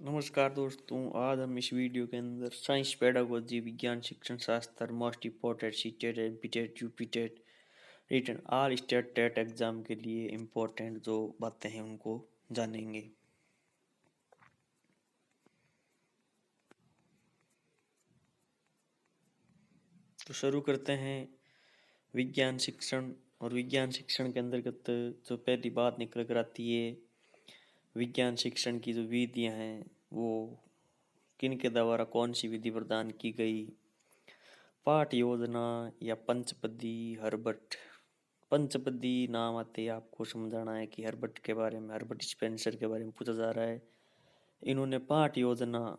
नमस्कार दोस्तों। आज हम इस वीडियो के अंदर साइंस पेडागोजी विज्ञान शिक्षण शास्त्र most important CTET MPTET UPTET written all state TET exam के लिए इम्पोर्टेंट जो बातें हैं उनको जानेंगे। तो शुरू करते हैं विज्ञान शिक्षण। और विज्ञान शिक्षण के अंतर्गत जो पहली बात निकल कर आती है, विज्ञान शिक्षण की जो विधियाँ हैं वो किन के द्वारा कौन सी विधि प्रदान की गई। पाठ योजना या पंचपदी हर्बर्ट। पंचपदी नाम आते ही आपको समझाना है कि हर्बर्ट के बारे में, हर्बर्ट स्पेंसर के बारे में पूछा जा रहा है। इन्होंने पाठ योजना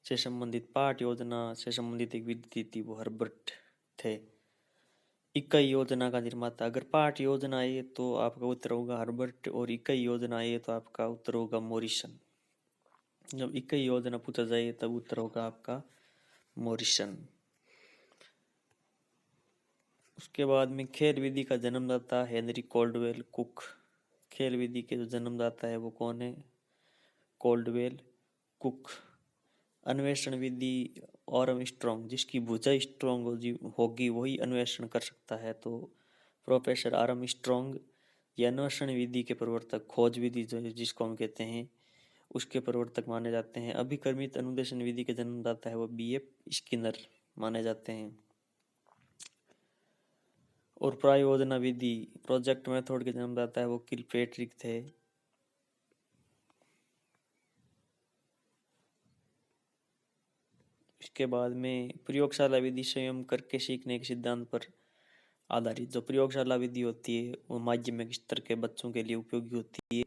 से संबंधित एक विधि दी थी, वो हर्बर्ट थे। इकाई योजना का निर्माता, अगर पाठ योजना आए तो आपका उत्तर होगा हर्बर्ट, और इकाई योजना आए तो आपका उत्तर होगा मॉरिसन। जब इकाई योजना पूछा जाए तब उत्तर होगा आपका मॉरिसन। उसके बाद में खेल विधि का जन्मदाता हेनरी कोल्डवेल कुक। खेल विधि के जो जन्मदाता है वो कौन है? Caldwell cook. अन्वेषण विधि ऑरम स्ट्रॉन्ग, जिसकी भुजा स्ट्रॉन्ग होगी वही अन्वेषण कर सकता है, तो प्रोफेसर आरम स्ट्रॉन्ग। ये अन्वेषण विधि के प्रवर्तक, खोज विधि जो जिसको हम कहते हैं, उसके प्रवर्तक माने जाते हैं। अभिक्रमित अनुदेशन विधि के जन्मदाता है वो बीएफ स्किनर माने जाते हैं। और प्रायोजना विधि, प्रोजेक्ट मेथड के जन्मदाता है वो किलपेट्रिक थे। इसके बाद में प्रयोगशाला विधि स्वयं करके सीखने के सिद्धांत पर आधारित। जो प्रयोगशाला विधि होती है वो माध्यमिक स्तर के बच्चों के लिए उपयोगी होती है,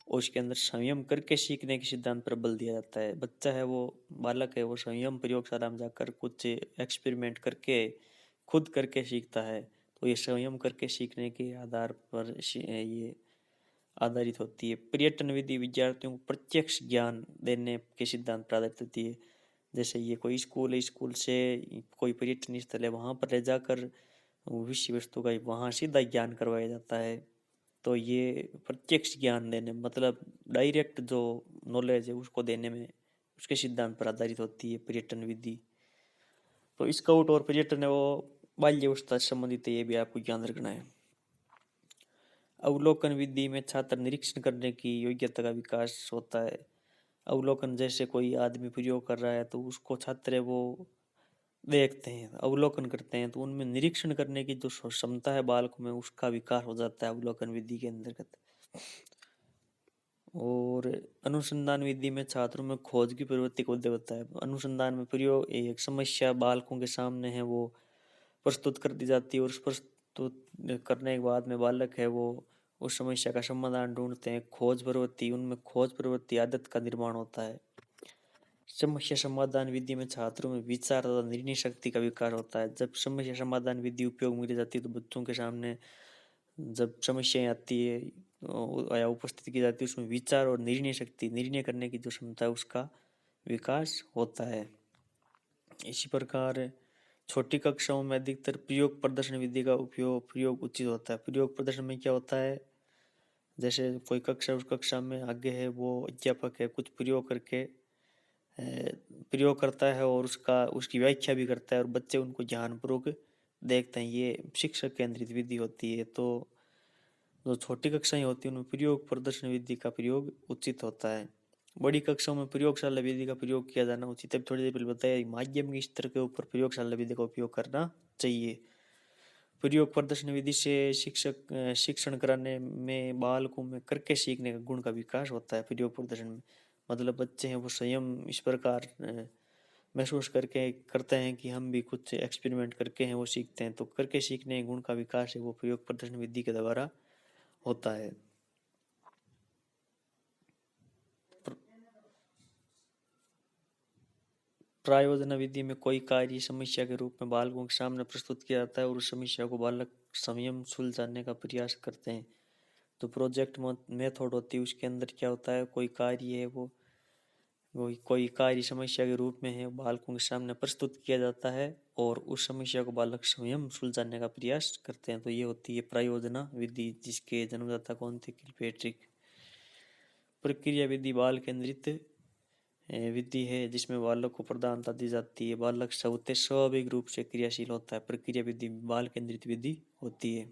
और उसके अंदर स्वयं करके सीखने के सिद्धांत पर बल दिया जाता है। बच्चा है वो, बालक है वो स्वयं प्रयोगशाला में जाकर कुछ एक्सपेरिमेंट करके खुद करके सीखता है, तो ये स्वयं करके सीखने के आधार पर ये आधारित होती है। पर्यटन विधि विद्यार्थियों को प्रत्यक्ष ज्ञान देने के सिद्धांत पर आधारित होती है। जैसे ये कोई स्कूल है, स्कूल से कोई पर्यटन स्थल है, वहाँ पर ले जाकर विषय वस्तु का वहाँ सीधा ज्ञान करवाया जाता है। तो ये प्रत्यक्ष ज्ञान देने मतलब डायरेक्ट जो नॉलेज है उसको देने में, उसके सिद्धांत पर आधारित होती है पर्यटन विधि। तो स्काउट और पर्यटन है वो बाल्यावस्था से संबंधित है, ये भी आपको ध्यान रखना है। अवलोकन विधि में छात्र निरीक्षण करने की योग्यता का विकास होता है। अवलोकन, जैसे कोई आदमी प्रयोग कर रहा है तो उसको छात्र है वो देखते हैं, अवलोकन करते हैं, तो उनमें निरीक्षण करने की जो क्षमता है बालकों में, उसका विकास हो जाता है अवलोकन विधि के अंतर्गत। और अनुसंधान विधि में छात्रों में खोज की प्रवृत्ति को उद्दय होता है। अनुसंधान में प्रयोग एक समस्या बालकों के सामने है वो प्रस्तुत कर दी जाती है, और उस प्रस्तुत करने के बाद में बालक है वो उस समस्या का समाधान ढूंढते हैं। खोज प्रवृत्ति, उनमें खोज प्रवृत्ति आदत का निर्माण होता है। समस्या समाधान विधि में छात्रों में विचार तथा निर्णय शक्ति का विकास होता है। जब समस्या समाधान विधि उपयोग में ली जाती है तो बच्चों के सामने जब समस्याएं आती है या उपस्थित की जाती है, उसमें विचार और निर्णय शक्ति, निर्णय करने की जो क्षमता है उसका विकास होता है। इसी प्रकार छोटी कक्षाओं में अधिकतर प्रयोग प्रदर्शन विधि का प्रयोग उचित होता है। प्रयोग प्रदर्शन में क्या होता है? जैसे कोई कक्षा, उस कक्षा में आगे है वो अध्यापक है कुछ प्रयोग करके प्रयोग करता है और उसकी व्याख्या भी करता है, और बच्चे उनको ध्यानपूर्वक देखते हैं। ये शिक्षक केंद्रित विधि होती है। तो जो छोटी कक्षाएं होती हैं उनमें प्रयोग प्रदर्शन विधि का प्रयोग उचित होता है। बड़ी कक्षाओं में प्रयोगशाला विधि का प्रयोग किया जाना उचित है। थोड़ी देर पहले बताया माध्यमिक स्तर के ऊपर प्रयोगशाला विधि का उपयोग करना चाहिए। प्रयोग प्रदर्शन विधि से शिक्षण कराने में बालकों में करके सीखने का गुण का विकास होता है। प्रयोग प्रदर्शन में मतलब बच्चे हैं वो स्वयं इस प्रकार महसूस करके करते हैं कि हम भी कुछ एक्सपेरिमेंट करके हैं वो सीखते हैं, तो करके सीखने गुण का विकास है वो प्रयोग प्रदर्शन विधि के द्वारा होता है। प्रायोजना विधि में कोई कार्य समस्या के रूप में बालकों के सामने प्रस्तुत किया जाता है और उस समस्या को बालक स्वयं सुलझाने का प्रयास करते हैं। तो प्रोजेक्ट मेथड होती है, उसके अंदर क्या होता है, कोई कार्य है वो कोई कार्य समस्या के रूप में है बालकों के सामने प्रस्तुत किया जाता है और उस समस्या को बालक स्वयं सुलझाने का प्रयास करते हैं। तो ये होती है प्रायोजना विधि, जिसके जन्मदाता कौन थे? किलपेट्रिक। प्रक्रिया विधि बाल केंद्रित विधि है जिसमें बालक को प्रधानता दी जाती है। बालक स्वतः स्वाभाविक रूप से क्रियाशील होता है। प्रक्रिया विधि बाल केंद्रित विधि होती है।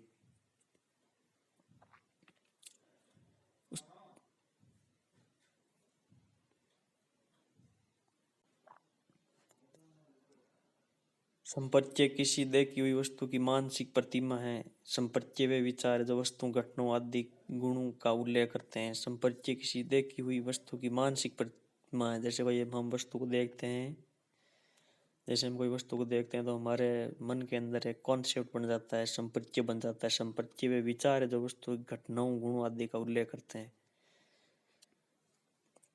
संप्रत्यय किसी देखी हुई वस्तु की मानसिक प्रतिमा है। संप्रत्यय वे विचार जो वस्तु घटनाओं आदि गुणों का उल्लेख करते हैं। संप्रत्यय किसी देखी हुई वस्तु की मानसिक प्रतिमा है। जैसे भाई हम वस्तु को देखते हैं, जैसे हम कोई वस्तु को देखते हैं तो हमारे मन के अंदर एक कॉन्सेप्ट बन जाता है, संप्रत्यय बन जाता है। संप्रत्यय वे विचार है जो वस्तु घटनाओं गुणों आदि का उल्लेख करते हैं।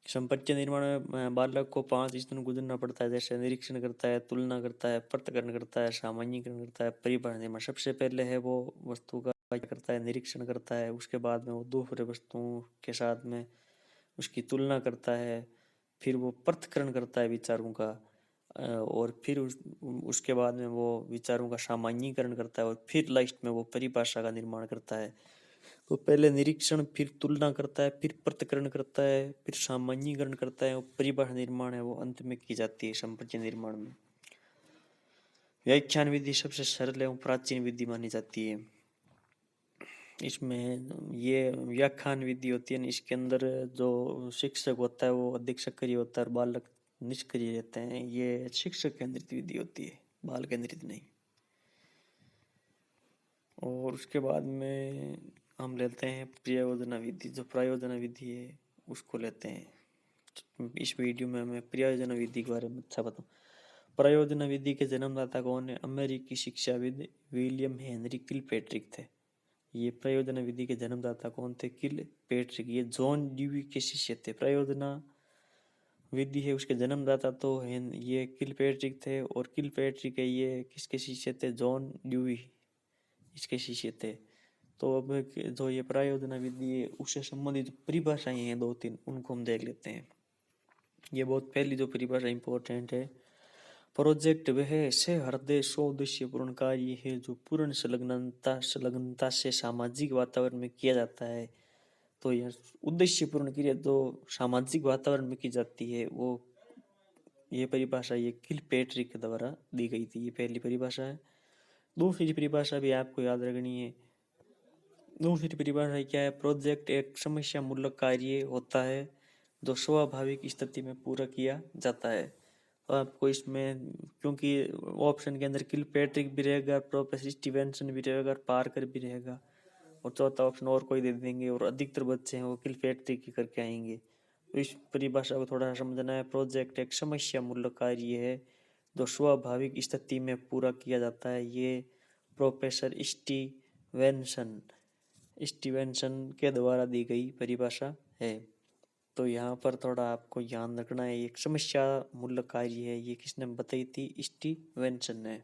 संपत्ति निर्माण में बालक को 5 स्तरों गुजरना पड़ता है। जैसे निरीक्षण करता है, तुलना करता है, पृथक्करण करता है, सामान्यीकरण करता है, परिभाषा निर्माण। सबसे पहले है वो वस्तु का क्या करता है, निरीक्षण करता है। उसके बाद में वो दूसरे वस्तुओं के साथ में उसकी तुलना करता है। फिर वो पृथक्करण करता है विचारों का, और फिर उसके बाद में वो विचारों का सामान्यीकरण करता है, और फिर लास्ट में वो परिभाषा का निर्माण करता है। तो पहले निरीक्षण, फिर तुलना करता है, फिर पृथक्करण करता है, फिर सामान्यीकरण करता है, और परिभाषा निर्माण है वो अंत में की जाती है संप्रत्यय निर्माण में। व्याख्यान विधि सबसे सरल एवं प्राचीन विधि मानी जाती है। इसमें ये व्याख्यान विधि होती है, इसके अंदर जो शिक्षक होता है वो अधिक सक्रिय होता है और बालक निष्क्रिय रहते हैं। ये शिक्षक केंद्रित विधि होती है, बाल केंद्रित नहीं। और उसके बाद में हम लेते हैं प्रयोजना विधि। जो प्रयोजना विधि है उसको लेते हैं। इस वीडियो में हमें प्रयोजना विधि के बारे में अच्छा बताऊं। प्रयोजना विधि के जन्मदाता कौन है? अमेरिकी शिक्षाविद विलियम हेनरी किलपैट्रिक थे। ये प्रयोजना विधि के जन्मदाता कौन थे? किलपैट्रिक। ये जॉन ड्यूई के शिष्य थे। प्रयोजना विधि है उसके जन्मदाता तो ये किलपैट्रिक थे, और किलपैट्रिक है ये किसके शिष्य थे? जॉन ड्यूई इसके शिष्य थे। तो अब जो ये प्रयोजना विधि है उससे संबंधित परिभाषाएं हैं 2-3, उनको हम देख लेते हैं। ये बहुत पहली जो परिभाषा इंपॉर्टेंट है। प्रोजेक्ट वह ऐसे हृदय स्वउद्देश्यपूर्ण कार्य है जो पूर्ण संलग्नता से सामाजिक वातावरण में किया जाता है। तो यह उद्देश्यपूर्ण क्रिया जो सामाजिक वातावरण में की जाती है वो, ये परिभाषा ये किलपैट्रिक के द्वारा दी गई थी। ये पहली परिभाषा है। दूसरी परिभाषा भी आपको याद रखनी है। दूसरी परिभाषा क्या है? प्रोजेक्ट एक समस्या मूलक कार्य होता है जो स्वाभाविक स्थिति में पूरा किया जाता है। तो आपको इसमें, क्योंकि ऑप्शन के अंदर किलपैट्रिक भी रहेगा, प्रोफेसर स्टीवेंसन भी रहेगा, पार्कर भी रहेगा, और चौथा ऑप्शन और कोई दे देंगे, और अधिकतर बच्चे हैं वो किलपैट्रिक ही करके आएंगे। तो इस परिभाषा को थोड़ा समझना है। प्रोजेक्ट एक समस्या मूलक कार्य है जो स्वाभाविक स्थिति में पूरा किया जाता है। ये प्रोफेसर स्टीवेंसन के द्वारा दी गई परिभाषा है। तो यहाँ पर थोड़ा आपको ध्यान रखना है, एक समस्या मूलक कार्य है। ये किसने बताई थी? स्टीवेंसन ने।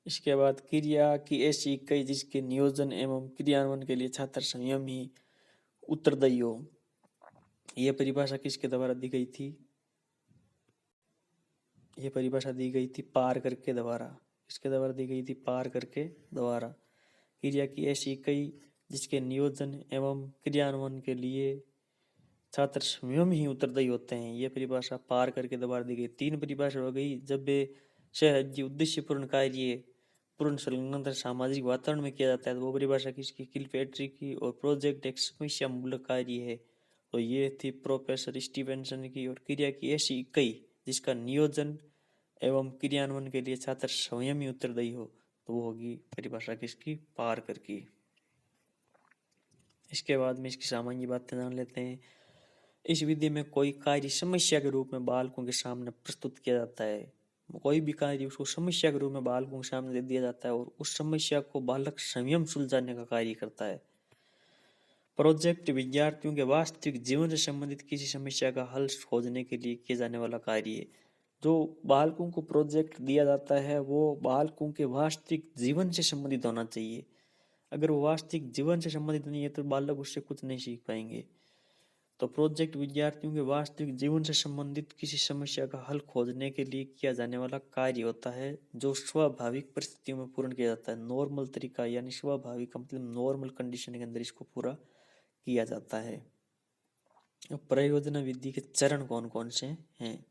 इसके बाद क्रिया की ऐसी इकाई जिसके नियोजन एवं क्रियान्वयन के लिए छात्र संयम ही उत्तरदायी हो। यह परिभाषा किसके द्वारा दी गई थी? यह परिभाषा दी गई थी पार्कर के द्वारा। किसके द्वारा दी गई थी? पार्कर के द्वारा। क्रिया की ऐसी इकाई जिसके नियोजन एवं क्रियान्वयन के लिए छात्र स्वयं ही उत्तरदायी होते हैं। यह परिभाषा पार्कर के द्वारा दी गई। 3 परिभाषा हो गई। जब सहज उद्देश्यपूर्ण कार्य पूर्ण संलग्नता सामाजिक वातावरण में किया जाता है तो वो परिभाषा किसकी? किलपैट्रिक की। और प्रोजेक्ट एक समस्या मूलक कार्य है तो ये थी प्रोफेसर स्टीवेंसन की। और क्रिया की ऐसी इकाई जिसका नियोजन एवं क्रियान्वयन के लिए छात्र स्वयं ही उत्तरदायी हो तो वो होगी परिभाषा किसकी? पार्कर की। इसके बाद में इसकी सामान्य बातें जान लेते हैं। इस विधि में कोई कार्य समस्या के रूप में बालकों के सामने प्रस्तुत किया जाता है। कोई भी कार्य उसको समस्या के रूप में बालकों के सामने दे दिया जाता है और उस समस्या को बालक स्वयं सुलझाने का कार्य करता है। प्रोजेक्ट विद्यार्थियों के वास्तविक जीवन से संबंधित किसी समस्या का हल खोजने के लिए किया जाने वाला कार्य है। जो बालकों को प्रोजेक्ट दिया जाता है वो बालकों के वास्तविक जीवन से संबंधित होना चाहिए। अगर वो वास्तविक जीवन से संबंधित नहीं है तो बालक उससे कुछ नहीं सीख पाएंगे। तो प्रोजेक्ट विद्यार्थियों के वास्तविक जीवन से संबंधित किसी समस्या का हल खोजने के लिए किया जाने वाला कार्य होता है जो स्वाभाविक परिस्थितियों में पूर्ण किया जाता है। नॉर्मल तरीका यानी स्वाभाविक मतलब नॉर्मल कंडीशन के अंदर इसको पूरा किया जाता है। प्रयोजन विधि के चरण कौन कौन से हैं?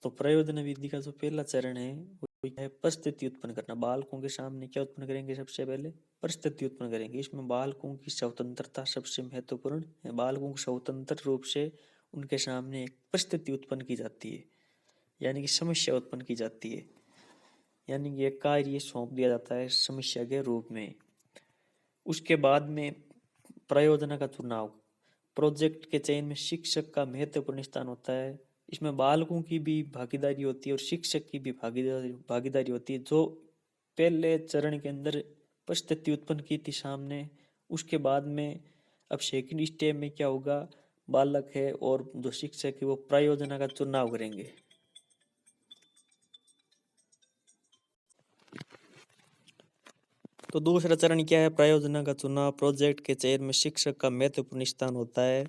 तो प्रयोजन विधि का जो पहला चरण है वो है परिस्थिति उत्पन्न करना। बालकों के सामने क्या उत्पन्न करेंगे? सबसे पहले परिस्थिति उत्पन्न करेंगे। इसमें बालकों की स्वतंत्रता सबसे महत्वपूर्ण है। बालकों को स्वतंत्र रूप से उनके सामने एक परिस्थिति उत्पन्न की जाती है, यानी कि समस्या उत्पन्न की जाती है, यानी कि एक कार्य सौंप दिया जाता है समस्या के रूप में। उसके बाद में प्रयोजन का चुनाव। प्रोजेक्ट के चयन में शिक्षक का महत्वपूर्ण स्थान होता है। इसमें बालकों की भी भागीदारी होती है और शिक्षक की भी भागीदारी होती है। जो पहले चरण के अंदर परिस्थिति उत्पन्न की थी सामने, उसके बाद में अब सेकंड स्टेप में क्या होगा? बालक है और जो शिक्षक है वो प्रयोजन का चुनाव करेंगे। तो दूसरा चरण क्या है? प्रयोजन का चुनाव। प्रोजेक्ट के चयन में शिक्षक का महत्वपूर्ण स्थान होता है।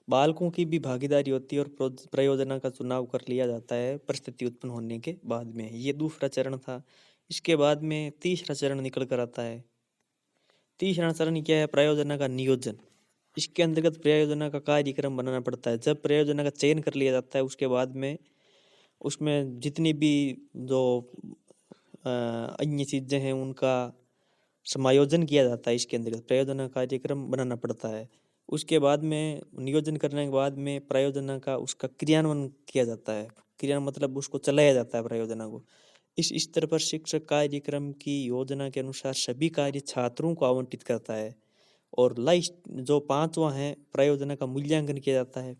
बालकों की भी भागीदारी होती है और प्रयोजन का चुनाव कर लिया जाता है परिस्थिति उत्पन्न होने के बाद में। ये दूसरा चरण था। इसके बाद में तीसरा चरण निकल कर आता है। तीसरा चरण क्या है? प्रयोजन का नियोजन। इसके अंतर्गत प्रयोजन का कार्यक्रम बनाना पड़ता है। जब प्रयोजन का चयन कर लिया जाता है उसके बाद में उसमें जितनी भी जो अन्य चीजें हैं उनका समायोजन किया जाता है। इसके अंतर्गत प्रयोजन कार्यक्रम बनाना पड़ता है। उसके बाद में नियोजन करने के बाद में प्रयोजन का उसका क्रियान्वयन किया जाता है। क्रिया मतलब उसको चलाया जाता है प्रयोजन को। इस स्तर पर शिक्षक कार्यक्रम की योजना के अनुसार सभी कार्य छात्रों को आवंटित करता है। और लास्ट जो पांचवा है, प्रयोजन का मूल्यांकन किया जाता है।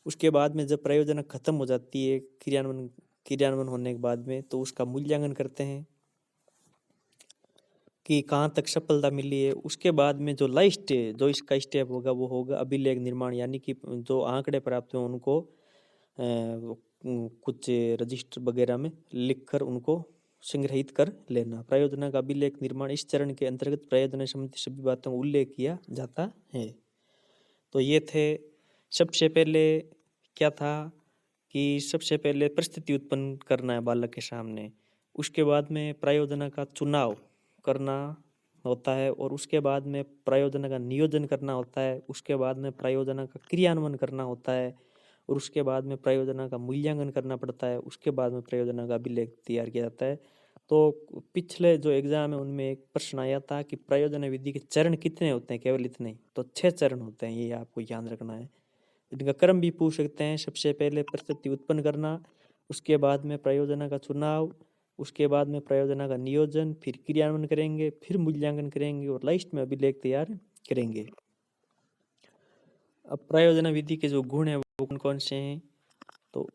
उसके बाद में जब प्रयोजन खत्म हो जाती है क्रियान्वयन होने के बाद में, तो उसका मूल्यांकन करते हैं कि कहाँ तक सफलता मिली है। उसके बाद में जो लास्ट जो इसका स्टेप होगा वो होगा अभिलेख निर्माण, यानी कि जो आंकड़े प्राप्त हुए उनको कुछ रजिस्टर वगैरह में लिखकर उनको संग्रहित कर लेना। प्रयोजन का अभिलेख निर्माण। इस चरण के अंतर्गत प्रयोजन संबंधी सभी बातों का उल्लेख किया जाता है। तो ये थे। सबसे पहले क्या था कि सबसे पहले परिस्थिति उत्पन्न करना है बालक के सामने। उसके बाद में प्रयोजन का चुनाव करना होता है और उसके बाद में प्रयोजन का नियोजन करना होता है। उसके बाद में प्रयोजन का क्रियान्वयन करना होता है और उसके बाद में प्रयोजन का मूल्यांकन करना पड़ता है। उसके बाद में प्रयोजन का अभिलेख तैयार किया जाता है। तो पिछले जो एग्जाम है उनमें एक प्रश्न आया था कि प्रयोजन विधि के चरण कितने होते हैं? केवल इतने। तो 6 चरण होते हैं, ये आपको याद रखना है। इनका क्रम भी पूछ सकते हैं। सबसे पहले परिस्थिति उत्पन्न करना, उसके बाद में प्रयोजन का चुनाव, उसके बाद में प्रयोजन का नियोजन, फिर क्रियान्वयन करेंगे, फिर मूल्यांकन करेंगे और लास्ट में अभिलेख तैयार करेंगे। अब प्रयोजन विधि के जो गुण है वो कौन कौन से हैं? तो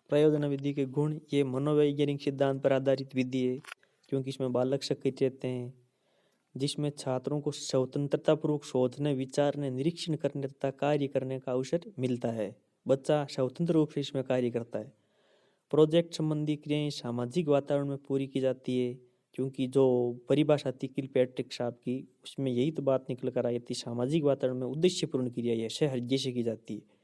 प्रयोजन विधि के गुण, ये मनोवैज्ञानिक सिद्धांत पर आधारित विधि है क्योंकि इसमें बालक सक्रिय रहते हैं, जिसमें छात्रों को स्वतंत्रतापूर्वक सोचने, विचारने, निरीक्षण करने तथा कार्य करने का अवसर मिलता है। बच्चा स्वतंत्र रूप से इसमें कार्य करता है। प्रोजेक्ट संबंधी क्रियाएं सामाजिक वातावरण में पूरी की जाती है, क्योंकि जो परिभाषा थी किलपैट्रिक साहब की उसमें यही तो बात निकल कर आई थी, सामाजिक वातावरण में उद्देश्यपूर्ण क्रिया शहर जैसे की जाती है।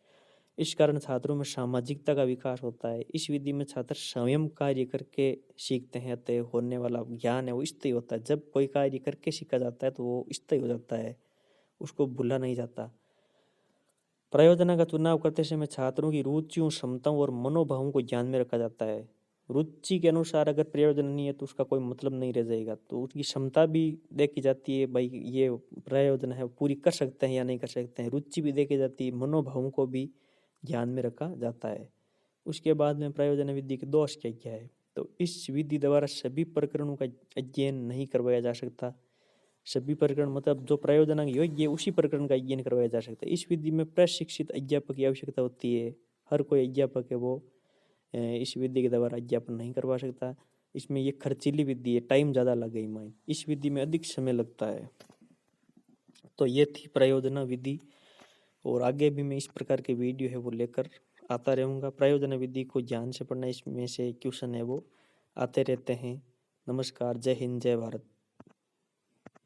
इस कारण छात्रों में सामाजिकता का विकास होता है। इस विधि में छात्र स्वयं कार्य करके सीखते हैं, अतः होने वाला ज्ञान है वो स्थायी होता है। जब कोई कार्य करके सीखा जाता है तो वो स्थायी हो जाता है, उसको भूला नहीं जाता। प्रयोजन का चुनाव करते समय छात्रों की रुचियों, क्षमताओं और मनोभावों को ध्यान में रखा जाता है। रुचि के अनुसार अगर प्रयोजन नहीं है तो उसका कोई मतलब नहीं रह जाएगा। तो उसकी क्षमता भी देखी जाती है, भाई ये प्रयोजन है पूरी कर सकते हैं या नहीं कर सकते हैं। रुचि भी देखी जाती है, मनोभावों को भी ध्यान में रखा जाता है। उसके बाद में प्रयोजन विधि के दोष क्या क्या है? तो इस विधि द्वारा सभी प्रकरणों का अध्ययन नहीं करवाया जा सकता। सभी प्रकरण मतलब जो प्रयोजन योग्य है उसी प्रकरण का अध्ययन करवाया जा सकता है। इस विधि में प्रशिक्षित अध्यापक की आवश्यकता होती है। हर कोई अध्यापक है वो इस विधि के द्वारा अध्यापन नहीं करवा सकता। इसमें ये खर्चीली विधि है, टाइम ज़्यादा लगेगी माइन, इस विधि में अधिक समय लगता है। तो ये थी प्रयोजन विधि और आगे भी मैं इस प्रकार के वीडियो है वो लेकर आता रहूँगा। प्रयोजन विधि को ध्यान से पढ़ना, इसमें से क्वेश्चन है वो आते रहते हैं। नमस्कार, जय हिंद, जय भारत।